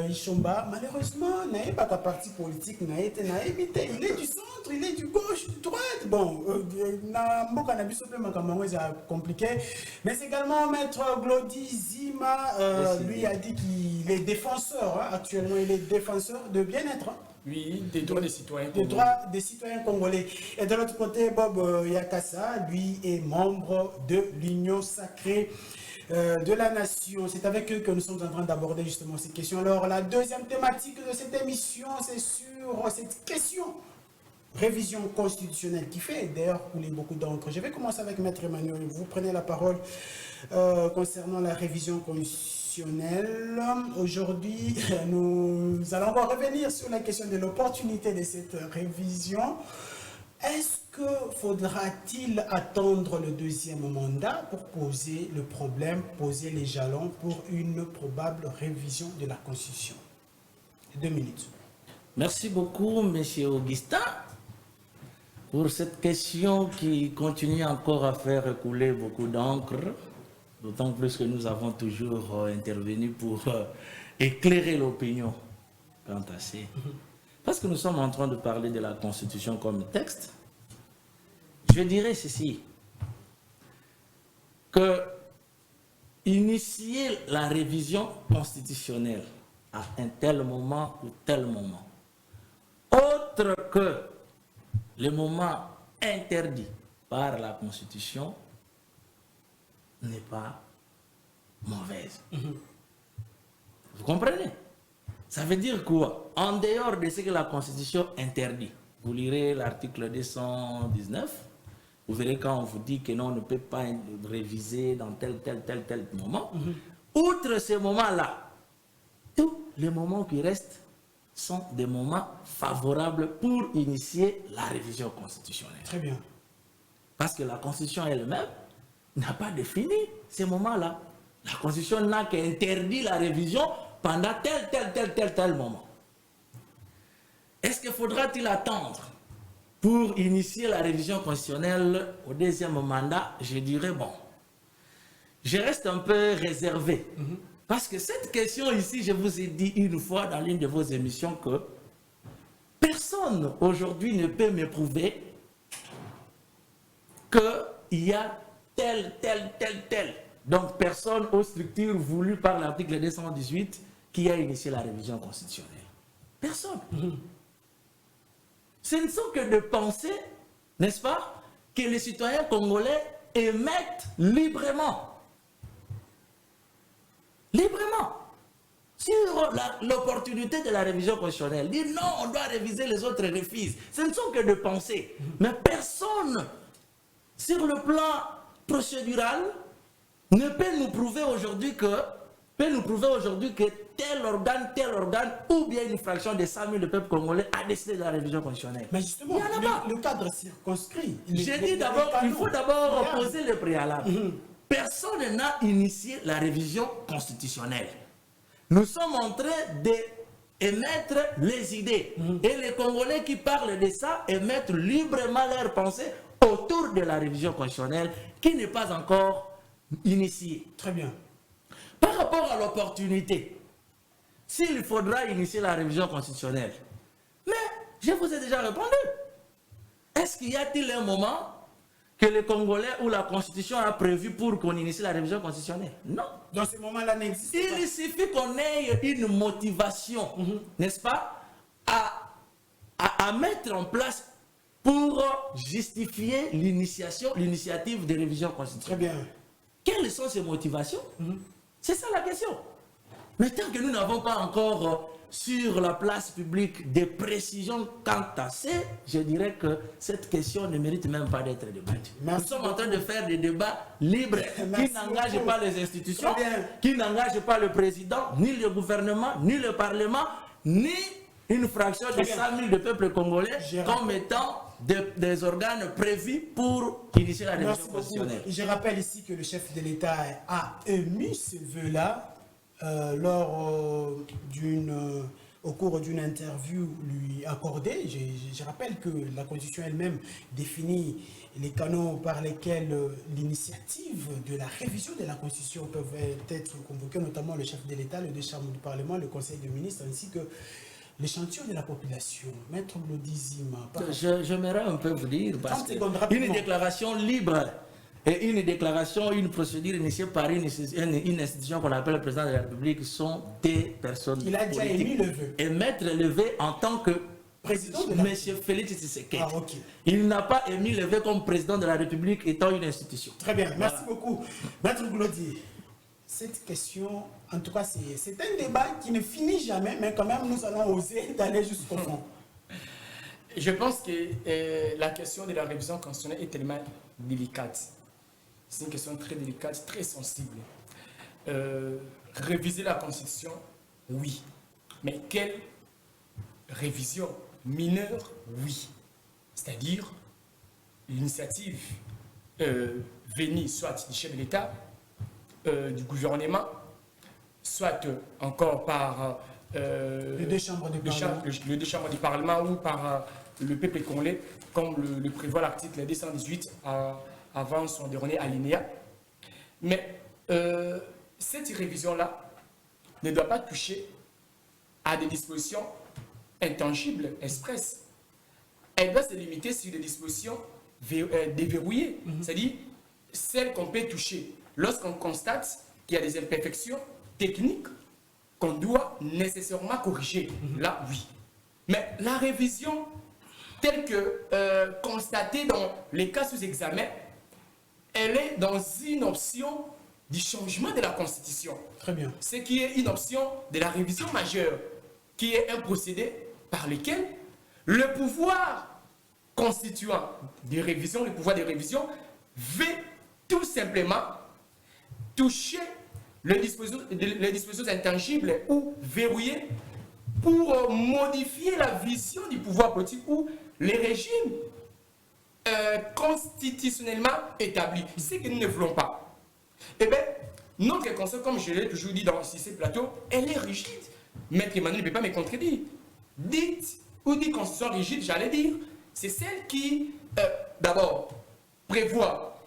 Speaker 1: Ishomba. Malheureusement, il n'est pas ta parti politique, il est du centre, il est du gauche, du droite. Bon, c'est compliqué. Mais c'est également Maître Glody Zima, lui a dit qu'il est défenseur, hein, actuellement il est défenseur de bien-être. Hein.
Speaker 2: Oui, des droits des citoyens.
Speaker 1: Des droits des citoyens congolais. Et de l'autre côté, Bob Yakassa, lui, est membre de l'Union sacrée de la nation. C'est avec eux que nous sommes en train d'aborder justement ces questions. Alors, la deuxième thématique de cette émission, c'est sur cette question. Révision constitutionnelle qui fait d'ailleurs couler beaucoup d'encre. Je vais commencer avec Maître Emmanuel. Vous prenez la parole concernant la révision constitutionnelle. Aujourd'hui, nous allons encore revenir sur la question de l'opportunité de cette révision. Est-ce que faudra-t-il attendre le deuxième mandat pour poser le problème, poser les jalons pour une probable révision de la Constitution? 2 minutes.
Speaker 4: Merci beaucoup, M. Augustin, pour cette question qui continue encore à faire couler beaucoup d'encre, d'autant plus que nous avons toujours intervenu pour éclairer l'opinion quant à ça. Parce que nous sommes en train de parler de la Constitution comme texte. Je dirais ceci, que initier la révision constitutionnelle à un tel moment ou tel moment, autre que le moment interdit par la Constitution, n'est pas mauvaise. Vous comprenez? Ça veut dire quoi? En dehors de ce que la Constitution interdit, vous lirez l'article 219, vous verrez quand on vous dit que non, on ne peut pas réviser dans tel moment. Outre ces moments-là, tous les moments qui restent sont des moments favorables pour initier la révision constitutionnelle.
Speaker 1: Très bien.
Speaker 4: Parce que la Constitution elle-même n'a pas défini ces moments-là. La Constitution n'a qu'interdit la révision pendant tel moment. Est-ce qu'il faudra-t-il attendre pour initier la révision constitutionnelle au deuxième mandat? Je dirais bon. Je reste un peu réservé. Parce que cette question ici, je vous ai dit une fois dans l'une de vos émissions que personne aujourd'hui ne peut me prouver qu'il y a tel. Donc personne aux structures voulues par l'article 218 qui a initié la révision constitutionnelle. Personne. Ce ne sont que de penser, n'est-ce pas, que les citoyens congolais émettent librement sur l'opportunité de la révision constitutionnelle. Dire non, on doit réviser, les autres refusent. Ce ne sont que de penser. Mais personne, sur le plan procédural, ne peut nous prouver aujourd'hui que tel organe, ou bien une fraction de 100 000 du peuple congolais a décidé de la révision constitutionnelle.
Speaker 1: Mais justement, le cadre circonscrit.
Speaker 4: J'ai dit d'abord, il faut d'abord poser le préalable. Personne n'a initié la révision constitutionnelle. Nous sommes en train d'émettre les idées. Et les Congolais qui parlent de ça émettent librement leurs pensées autour de la révision constitutionnelle qui n'est pas encore initiée.
Speaker 1: Très bien.
Speaker 4: Par rapport à l'opportunité, s'il faudra initier la révision constitutionnelle, mais je vous ai déjà répondu. Est-ce qu'il y a-t-il un moment que les Congolais ou la Constitution a prévu pour qu'on initie la révision constitutionnelle? Non.
Speaker 1: Dans ce moment-là, n'existe pas.
Speaker 4: Il suffit qu'on ait une motivation, n'est-ce pas, à mettre en place pour justifier l'initiative de révision constitutionnelle.
Speaker 1: Très bien.
Speaker 4: Quelles sont ces motivations? C'est ça la question. Mais tant que nous n'avons pas encore sur la place publique des précisions quant à ça, je dirais que cette question ne mérite même pas d'être débattue. Nous sommes en train de faire des débats libres qui n'engagent pas les institutions, qui n'engagent pas le président, ni le gouvernement, ni le parlement, ni une fraction de 100 000 du peuple congolais comme étant des organes prévus pour initier la révision constitutionnelle.
Speaker 1: Je rappelle ici que le chef de l'État a émis ce vœu-là lors d'une au cours d'une interview lui accordée. Je rappelle que la Constitution elle-même définit les canaux par lesquels l'initiative de la révision de la Constitution peut être convoquée, notamment le chef de l'État, le deux chambres du Parlement, le Conseil des ministres, ainsi que l'échantillon de la population. Maître Glodizima.
Speaker 4: J'aimerais un peu vous dire, parce
Speaker 1: secondes,
Speaker 4: qu'une déclaration libre et une déclaration, une procédure initiée par une institution qu'on appelle le président de la République sont des personnes
Speaker 1: Il a déjà
Speaker 4: politiques.
Speaker 1: émis le vœu.
Speaker 4: Et Maître Levé en tant que
Speaker 1: Président de la
Speaker 4: Monsieur Félix Tshisekedi.
Speaker 1: Ah, ok.
Speaker 4: Il n'a pas émis le vœu comme président de la République étant une institution.
Speaker 1: Très bien, merci beaucoup. Maître Glodi, cette question, en tout cas, c'est un débat qui ne finit jamais, mais quand même, nous allons oser d'aller jusqu'au fond.
Speaker 2: Je pense que la question de la révision constitutionnelle est tellement délicate. C'est une question très délicate, très sensible. Réviser la Constitution, oui. Mais quelle révision mineure, oui. C'est-à-dire l'initiative venue soit du chef de l'État, du gouvernement, soit encore par
Speaker 1: les deux chambres du Parlement.
Speaker 2: Les deux chambres du Parlement ou par le peuple congolais, comme le prévoit l'article 218 avant son dernier alinéa. Mais cette révision-là ne doit pas toucher à des dispositions intangibles, expresses. Elle doit se limiter sur des dispositions déverrouillées, c'est-à-dire celles qu'on peut toucher lorsqu'on constate qu'il y a des imperfections techniques qu'on doit nécessairement corriger. Là, oui. Mais la révision telle que constatée dans les cas sous examen, elle est dans une option du changement de la Constitution.
Speaker 1: Très bien.
Speaker 2: Ce qui est une option de la révision majeure, qui est un procédé par lequel le pouvoir constituant de révision, le pouvoir de révision, veut tout simplement toucher les dispositions intangibles ou verrouillées pour modifier la vision du pouvoir politique ou les régimes constitutionnellement établis. Ce que nous ne voulons pas. Eh bien, notre concept, comme je l'ai toujours dit dans ces plateaux, elle est rigide. Maître Emmanuel ne peut pas me contredire. Dites constitution rigide, j'allais dire, c'est celle qui, d'abord, prévoit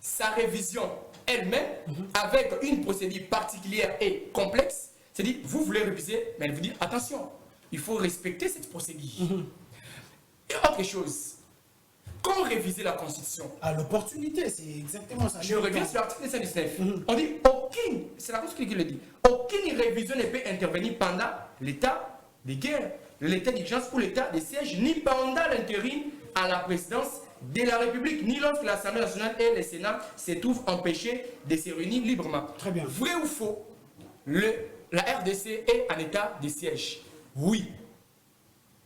Speaker 2: sa révision elle-même avec une procédure particulière et complexe. C'est-à-dire, vous voulez réviser, mais elle vous dit, attention, il faut respecter cette procédure. Et autre chose, quand réviser la Constitution?
Speaker 1: À l'opportunité, c'est exactement ça.
Speaker 2: Je reviens sur l'article 119. On dit aucune, c'est la Constitution qui le dit, aucune révision ne peut intervenir pendant l'état de guerre, l'état d'urgence ou l'état de siège, ni pendant l'intérim à la présidence de la République, ni lorsque l'Assemblée nationale et le Sénat se trouvent empêchés de se réunir librement.
Speaker 1: Très bien.
Speaker 2: Vrai ou faux, la RDC est en état de siège? Oui.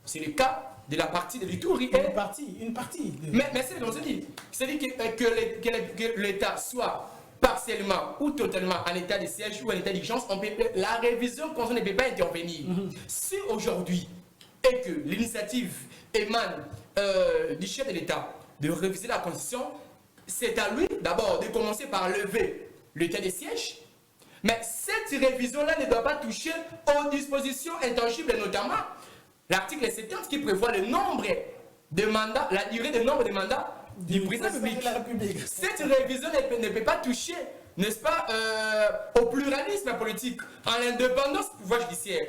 Speaker 2: C'est le cas de la partie de l'Ituri.
Speaker 1: Une partie.
Speaker 2: Mais c'est ce qu'on se dit. C'est-à-dire que l'État soit partiellement ou totalement en état de siège ou en état d'urgence, la révision constitutionnelle ne peut pas intervenir. Si aujourd'hui, et que l'initiative émane du chef de l'État de réviser la Constitution, c'est à lui d'abord de commencer par lever l'état de siège. Mais cette révision-là ne doit pas toucher aux dispositions intangibles, notamment l'article 70 qui prévoit le nombre de mandats, la durée de nombre de mandats du président de la République. Cette révision ne peut pas toucher, n'est-ce pas, au pluralisme politique, à l'indépendance du pouvoir judiciaire.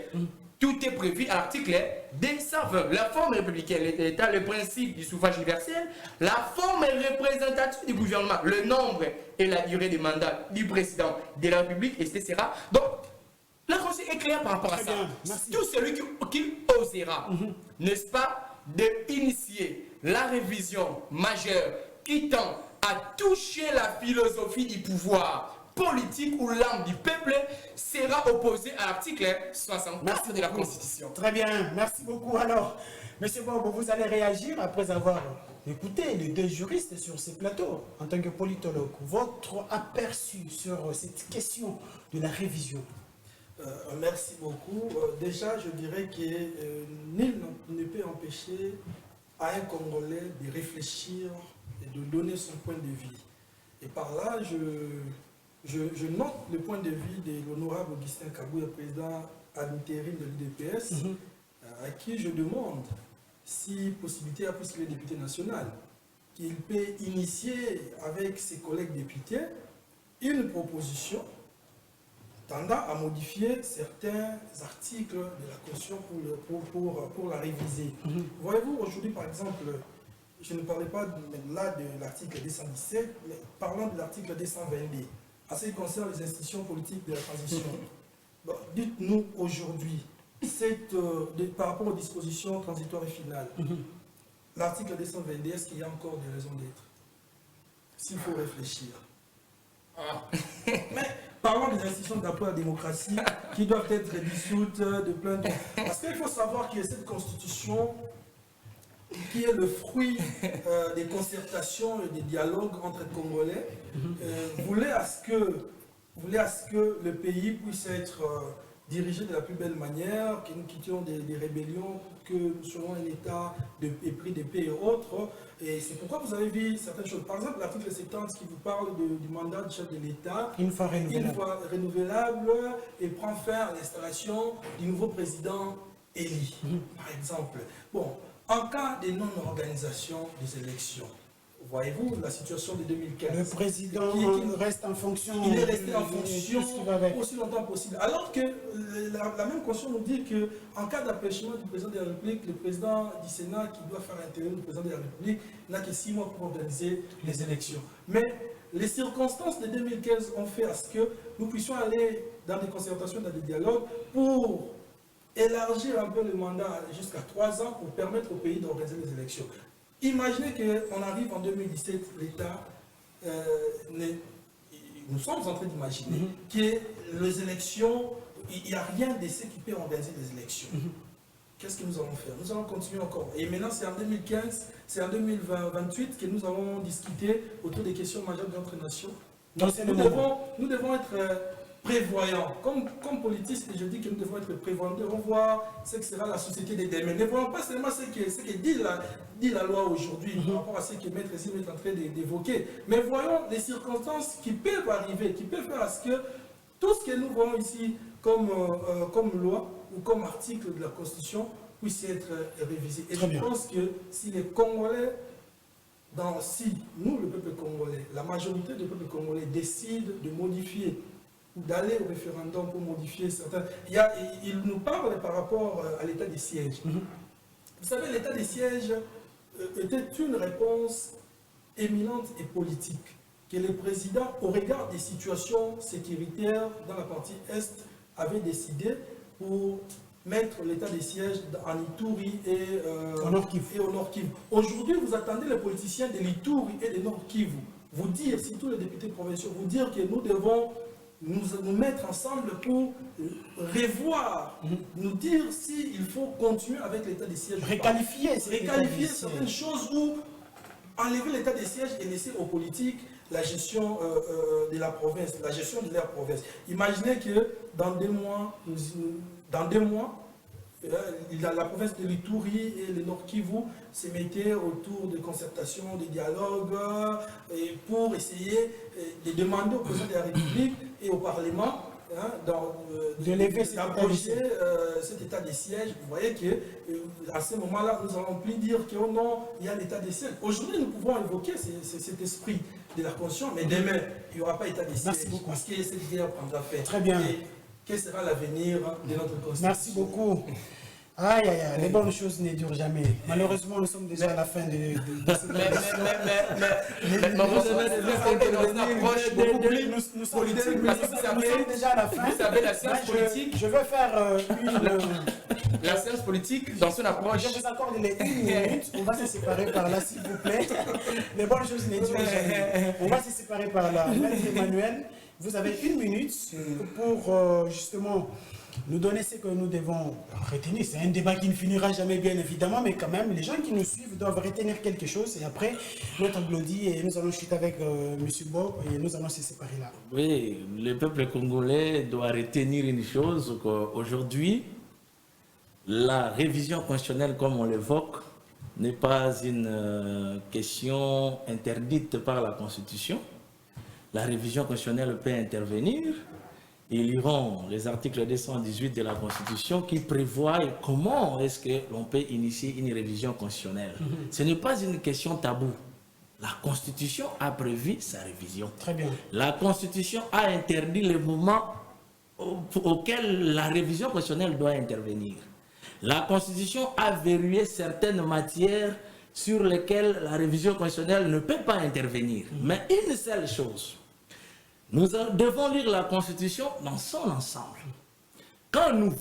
Speaker 2: Tout est prévu à l'article 220. La forme républicaine, l'État, le principe du suffrage universel, la forme représentative du gouvernement, le nombre et la durée des mandats du président de la République, etc. Donc, la Constitution est claire par rapport à ça. Tout celui qui osera, n'est-ce pas, d'initier la révision majeure qui tend à toucher la philosophie du pouvoir politique ou l'âme du peuple sera opposé à l'article 64 de la Constitution.
Speaker 1: Très bien, merci beaucoup. Alors, M. Bobo, vous allez réagir après avoir écouté les deux juristes sur ces plateaux. En tant que politologue, votre aperçu sur cette question de la révision?
Speaker 3: Merci beaucoup. Déjà, je dirais que nul ne peut empêcher à un Congolais de réfléchir et de donner son point de vue. Et par là, je note le point de vue de l'honorable Augustin Kabouya, président à l'intérim de l'UDPS, à qui je demande si possibilité, puisqu'il est député national, qu'il peut initier avec ses collègues députés une proposition tendant à modifier certains articles de la Constitution pour la réviser. Voyez-vous, aujourd'hui, par exemple, je ne parlais pas là de l'article 217, mais parlons de l'article 222. En ce qui concerne les institutions politiques de la transition, bon, dites-nous aujourd'hui, par rapport aux dispositions transitoires et finales, l'article 222, est-ce qu'il y a encore des raisons d'être? S'il faut réfléchir. Mais parlons des institutions d'appui à la démocratie qui doivent être dissoutes de plein de... Parce qu'il faut savoir que cette constitution, qui est le fruit des concertations et des dialogues entre Congolais, voulait à ce que le pays puisse être dirigé de la plus belle manière, que nous quittions des rébellions, que nous soyons un état épris de paix et autres. Et c'est pourquoi vous avez vu certaines choses. Par exemple, l'article 70 qui vous parle du mandat du chef de l'État,
Speaker 1: une fois
Speaker 3: renouvelable, et prend fin à l'installation du nouveau président élu, par exemple. Bon, en cas de non-organisation des élections, voyez-vous la situation de 2015.
Speaker 1: Le président reste en fonction.
Speaker 3: Il est resté en fonction aussi longtemps possible. Alors que la même Constitution nous dit qu'en cas d'empêchement du président de la République, le président du Sénat qui doit faire l'intérim du président de la République n'a que 6 mois pour organiser les élections. Mais les circonstances de 2015 ont fait à ce que nous puissions aller dans des concertations, dans des dialogues pour élargir un peu le mandat jusqu'à 3 ans pour permettre au pays d'organiser les élections. Imaginez qu'on arrive en 2017, l'État, nous sommes en train d'imaginer que les élections, il n'y a rien de ce qui peut organiser les élections. Qu'est-ce que nous allons faire? Nous allons continuer encore. Et maintenant, c'est en 2015, c'est en 2028 que nous allons discuter autour des questions majeures de notre nation. Donc, nous devons être prévoyants. Comme politistes, je dis que nous devons être prévoyants. Nous devons voir ce que sera la société de demain. Ne voyons pas seulement ce que dit la loi aujourd'hui par rapport à ce que Maître Zim est en train d'évoquer. Mais voyons les circonstances qui peuvent arriver, qui peuvent faire à ce que tout ce que nous voyons ici comme loi ou comme article de la Constitution puisse être révisé. Et je pense que si les Congolais, si nous, le peuple congolais, la majorité du peuple congolais décide de modifier ou d'aller au référendum pour modifier certains... Il nous parle par rapport à l'état des sièges. Vous savez, l'état des sièges était une réponse éminente et politique que le président, au regard des situations sécuritaires dans la partie Est, avait décidé pour mettre l'état des sièges en Ituri et au Nord Kivu. Aujourd'hui, vous attendez les politiciens de l'Ituri et de Nord Kivu vous dire, surtout les députés provinciaux, vous dire que nous devons nous mettre ensemble pour revoir, nous dire s'il faut continuer avec l'état des sièges.
Speaker 1: Réqualifier
Speaker 3: certaines choses ou enlever l'état des sièges et laisser aux politiques la gestion de la province, la gestion de leur province. Imaginez que dans 2 mois, la province de l'Ituri et le Nord Kivu se mettaient autour de concertations, de dialogues, pour essayer de demander au président de la République et au Parlement
Speaker 1: d'élever
Speaker 3: cet état des sièges. Vous voyez qu'à ce moment-là, nous allons plus dire que oh non, il y a l'état des sièges. Aujourd'hui, nous pouvons évoquer cet esprit de la Constitution, mais demain, il n'y aura pas état des sièges.
Speaker 1: Merci beaucoup.
Speaker 3: Parce que cette guerre prendra fin.
Speaker 1: Très bien.
Speaker 3: Et quel sera l'avenir de notre Constitution?
Speaker 1: Merci beaucoup. Aïe, aïe, aïe, les bonnes choses ne durent jamais. Malheureusement, nous sommes déjà à la fin de cette émission. Nous sommes déjà à la fin.
Speaker 2: Vous savez, la science politique...
Speaker 1: Je vais faire
Speaker 2: La science politique, dans son approche...
Speaker 1: Je vous accorde les 1 minute. On va se séparer par là, s'il vous plaît. Les bonnes choses ne durent jamais. On va se séparer par là. Maître Emmanuel, vous avez 1 minute pour justement... nous donner ce que nous devons retenir. C'est un débat qui ne finira jamais, bien évidemment, mais quand même, les gens qui nous suivent doivent retenir quelque chose. Et après, notre Glody, et nous allons chuter avec M. Bob, et nous allons se séparer là.
Speaker 4: Oui, le peuple congolais doit retenir une chose, qu'aujourd'hui, la révision constitutionnelle, comme on l'évoque, n'est pas une question interdite par la Constitution. la révision constitutionnelle peut intervenir. Ils liront les articles 218 de la Constitution qui prévoient comment est-ce que l'on peut initier une révision constitutionnelle. Ce n'est pas une question taboue. La Constitution a prévu sa révision.
Speaker 1: Très bien.
Speaker 4: La Constitution a interdit les moments auxquels la révision constitutionnelle doit intervenir. La Constitution a verrouillé certaines matières sur lesquelles la révision constitutionnelle ne peut pas intervenir. Mais une seule chose, nous devons lire la Constitution dans son ensemble. Quand nous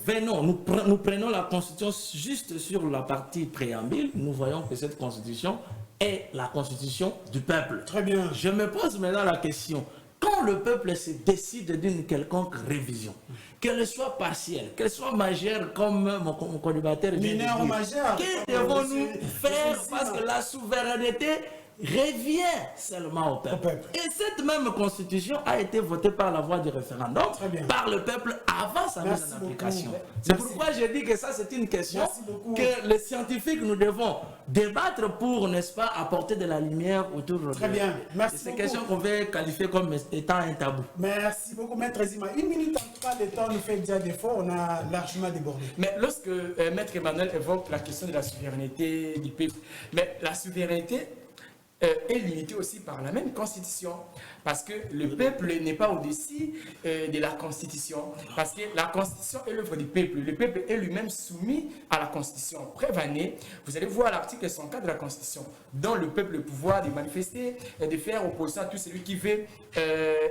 Speaker 4: prenons la Constitution juste sur la partie préambule, nous voyons que cette Constitution est la Constitution du peuple.
Speaker 1: Très bien.
Speaker 4: Je me pose maintenant la question, quand le peuple se décide d'une quelconque révision, qu'elle soit partielle, qu'elle soit majeure, comme mon collimateur vient de
Speaker 1: Mineur ou
Speaker 4: dire,
Speaker 1: majeure,
Speaker 4: que devons-nous faire parce que la souveraineté revient seulement au peuple. Et cette même constitution a été votée par la voie du référendum, par le peuple avant sa mise en application. C'est pourquoi je dis que ça c'est une question que les scientifiques nous devons débattre pour, n'est-ce pas, apporter de la lumière autour de ces questions qu'on veut qualifier comme étant un tabou.
Speaker 1: Merci beaucoup, Maître Zima. Une minute, en tout cas, le temps nous fait déjà défaut, on a largement débordé.
Speaker 2: Mais lorsque Maître Emmanuel évoque la question de la souveraineté du peuple, mais la souveraineté est limitée aussi par la même constitution, parce que le peuple n'est pas au-dessus de la constitution, parce que la constitution est l'œuvre du peuple. Le peuple est lui-même soumis à la constitution. Prévanez, vous allez voir l'article 104 de la constitution, dont le peuple a le pouvoir de manifester et de faire opposition à tout celui qui veut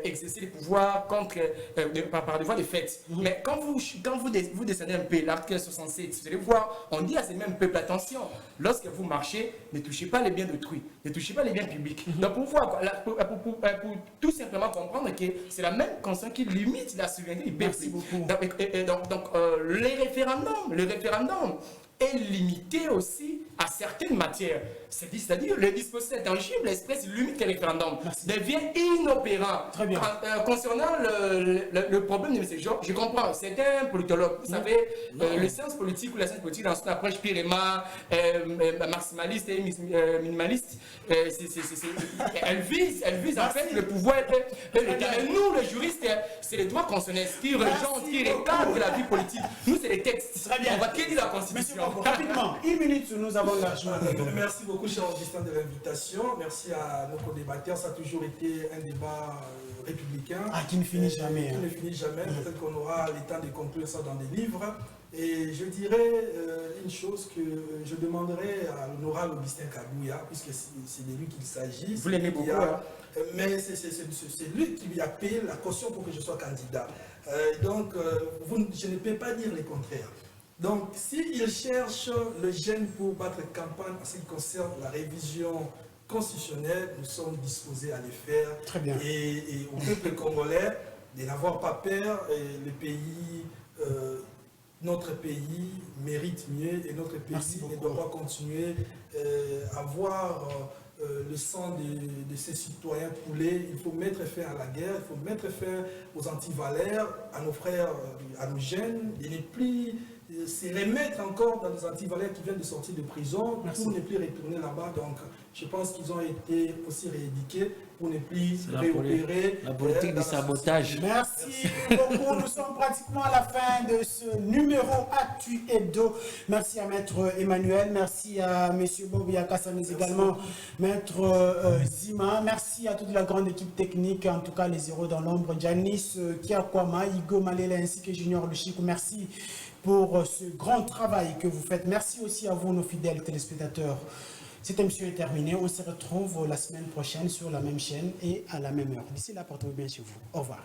Speaker 2: exercer les pouvoirs contre, par des voies de fait. Mais quand vous descendez un peu l'article 67, vous allez voir, on dit à ces mêmes peuples, attention, lorsque vous marchez, ne touchez pas les biens d'autrui, ne touchez pas les biens publics. Donc pour voir, pour tout simplement comprendre que c'est la même constitution qui limite la souveraineté du peuple. Donc le référendum est limité aussi à certaines matières. C'est-à-dire le dispositif intangible, l'espèce limite que le référendum devient inopérant.
Speaker 1: Très bien.
Speaker 2: Concernant le problème de M. Georges, je comprends, c'est un politologue. Vous savez, les sciences politiques ou la science politique dans son approche purement maximaliste et minimaliste, elle vise en fait le pouvoir et l'État. Et nous, les juristes, c'est les droits constitutionnels qui rejoignent, qui recadrent la vie politique. Nous, c'est les textes.
Speaker 1: Très bien.
Speaker 2: On va dire la Constitution.
Speaker 1: Rapidement, une minute, nous avons largement.
Speaker 3: Merci beaucoup, cher Augustin, de l'invitation. Merci à nos co-débatteurs. Ça a toujours été un débat républicain.
Speaker 1: Qui ne finit jamais.
Speaker 3: Qui ne finit jamais. Peut-être qu'on aura le temps de conclure ça dans des livres. Et je dirais une chose que je demanderai à l'honorable Augustin Kabouya, puisque c'est de lui qu'il s'agit.
Speaker 2: Vous l'aimez beaucoup, hein?
Speaker 3: Mais c'est lui qui lui a payé la caution pour que je sois candidat. Donc, je ne peux pas dire le contraire. Donc, s'il cherche le gène pour battre campagne en ce qui concerne la révision constitutionnelle, nous sommes disposés à le faire.
Speaker 1: Très bien.
Speaker 3: Et au peuple congolais, de n'avoir pas peur, le pays, notre pays mérite mieux et notre pays ne doit pas continuer à avoir le sang de ses citoyens couler. Il faut mettre fin à la guerre, il faut mettre fin aux antivaleurs, à nos frères, à nos jeunes, de ne plus se remettre encore dans les antivaleurs qui viennent de sortir de prison, pour ne plus retourner là-bas. Donc, je pense qu'ils ont été aussi rééduqués pour ne plus réopérer.
Speaker 4: La politique du sabotage.
Speaker 1: Merci beaucoup. Nous sommes pratiquement à la fin de ce numéro Actu Hebdo. Merci à Maître Emmanuel, merci à M. Bobia Kassamis également, Maître Zima. Merci à toute la grande équipe technique, en tout cas les héros dans l'ombre, Janice Kiakwama, Igo Malela ainsi que Junior Luchikou. Merci pour ce grand travail que vous faites. Merci aussi à vous, nos fidèles téléspectateurs. Cette émission est terminée. On se retrouve la semaine prochaine sur la même chaîne et à la même heure. D'ici là, portez-vous bien chez vous. Au revoir.